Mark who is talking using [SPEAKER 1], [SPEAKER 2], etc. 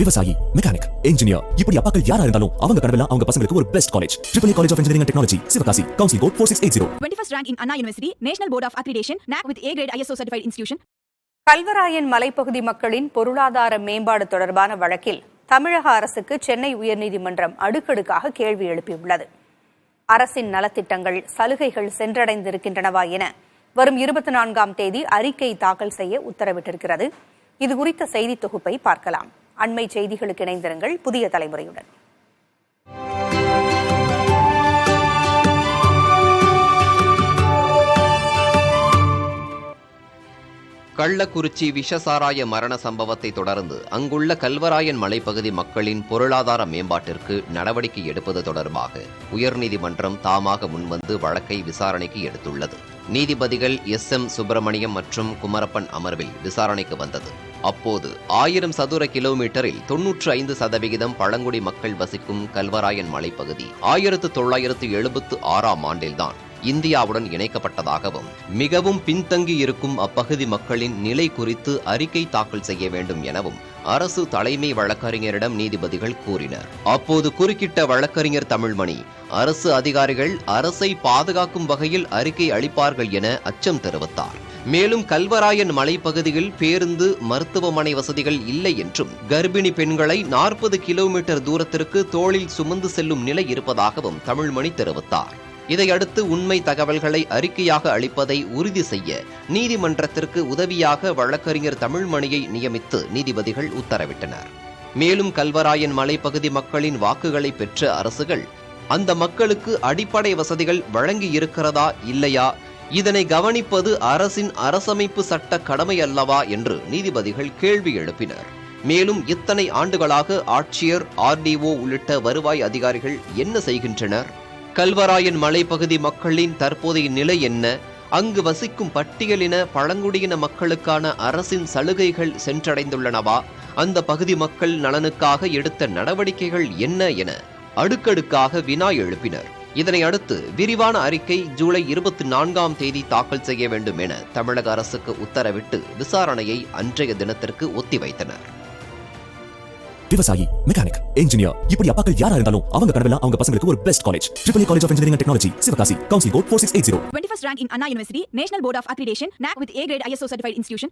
[SPEAKER 1] விவசாயி, mechanic, engineer, இப்படி அப்பாக்கள் யாரா இருந்தாலும் அவங்க கனவெல்லாம் அவங்க பசங்களுக்கு ஒரு best college. AAA College of Engineering and Technology, Sivakasi. Counseling code 4680.
[SPEAKER 2] 21st rank in Anna University, National Board of Accreditation, NAC with A grade ISO certified institution.
[SPEAKER 3] Kalvarayan மலைப்பகுதி மக்களின் பொருளாதார மேம்பாடு தொடர்பான வழக்கில் தமிழக அரசுக்கு சென்னை உயர்நீதிமன்றம் அடுக்கடுக்காக கேள்வி எழுப்பியுள்ளது. அரசின் நலத்திட்டங்கள், சலுகைகள் சென்றடைந்திருக்கின்றனவா என வரும் 24ஆம் தேதி அறிக்கை தாக்கல் செய்ய உத்தரவிட்டிருக்கிறது. இதுகுறித்த செய்தி தொகுப்பை பார்க்கலாம். அண்மை செய்திகளுக்கு இணைந்திருங்கள் புதிய தலைமுறையுடன்.
[SPEAKER 4] கள்ளக்குறிச்சி விஷசாராய மரண சம்பவத்தை தொடர்ந்து அங்குள்ள கல்வராயன் மலைப்பகுதி மக்களின் பொருளாதார மேம்பாட்டிற்கு நடவடிக்கை எடுப்பது தொடர்பாக உயர்நீதிமன்றம் தாமாக முன்வந்து வழக்கை விசாரணைக்கு எடுத்துள்ளது. நீதிபதிகள் SM சுப்பிரமணியம் மற்றும் குமரப்பன் அமர்வில் விசாரணைக்கு வந்தது. அப்போது 1000 சதுர கிலோமீட்டரில் 95% பழங்குடி மக்கள் வசிக்கும் கல்வராயன் மலைப்பகுதி 1976ஆம் ஆண்டில்தான் இந்தியாவுடன் இணைக்கப்பட்டதாகவும் மிகவும் பின்தங்கி இருக்கும் அப்பகுதி மக்களின் நிலை குறித்து அறிக்கை தாக்கல் செய்ய வேண்டும் எனவும் அரசு தலைமை வழக்கறிஞரிடம் நீதிபதிகள் கூறினர். அப்போது குறுக்கிட்ட வழக்கறிஞர் தமிழ்மணி, அரசு அதிகாரிகள் அரசை பாதுகாக்கும் வகையில் அறிக்கை அளிப்பார்கள் என அச்சம் தெரிவித்தார். மேலும் கல்வராயன் மலைப்பகுதியில் பேருந்து, மருத்துவமனை வசதிகள் இல்லை என்றும் கர்ப்பிணி பெண்களை 40 கிலோமீட்டர் தூரத்திற்கு தோளில் சுமந்து செல்லும் நிலை இருப்பதாகவும் தமிழ்மணி தெரிவித்தார். இதையடுத்து உண்மை தகவல்களை அறிக்கையாக அளிப்பதை உறுதி செய்ய நீதிமன்றத்திற்கு உதவியாக வழக்கறிஞர் தமிழ்மணியை நியமித்து நீதிபதிகள் உத்தரவிட்டனர். மேலும் கல்வராயன் மலைப்பகுதி மக்களின் வாக்குகளை பெற்ற அரசுகள் அந்த மக்களுக்கு அடிப்படை வசதிகள் வழங்கி இருக்கிறதா இல்லையா, இதனை கவனிப்பது அரசின் அரசமைப்பு சட்ட கடமை அல்லவா என்று நீதிபதிகள் கேள்வி எழுப்பினர். மேலும் இத்தனை ஆண்டுகளாக ஆட்சியர், RDO உள்ளிட்ட வருவாய் அதிகாரிகள் என்ன செய்கின்றனர்? கல்வராயன் மலைப்பகுதி மக்களின் தற்போதைய நிலை என்ன? அங்கு வசிக்கும் பட்டியலின பழங்குடியின மக்களுக்கான அரசின் சலுகைகள் சென்றடைந்துள்ளனவா? அந்த பகுதி மக்கள் நலனுக்காக எடுத்த நடவடிக்கைகள் என்ன என அடுக்கடுக்காக வினா எழுப்பினர். இதனை அடுத்து விரிவான அறிக்கை ஜூலை 24ஆம் தேதி தாக்கல் செய்ய வேண்டும் என தமிழக அரசுக்கு உத்தரவிட்டு விசாரணையை அன்றைய தினத்திற்கு ஒத்திவைத்தனர்.
[SPEAKER 1] விவசாயி, மெக்கானிக், இன்ஜினியர், இப்படி அப்பாக்கள் யாரா இருந்தாலும் அவங்க கனவெல்லாம் அவங்க பசங்களுக்கு ஒரு best college. AAA College of Engineering and Technology, Sivakasi. Counseling code 4680.
[SPEAKER 2] 21st rank in Anna University, National Board of Accreditation, NAC with A grade ISO certified institution.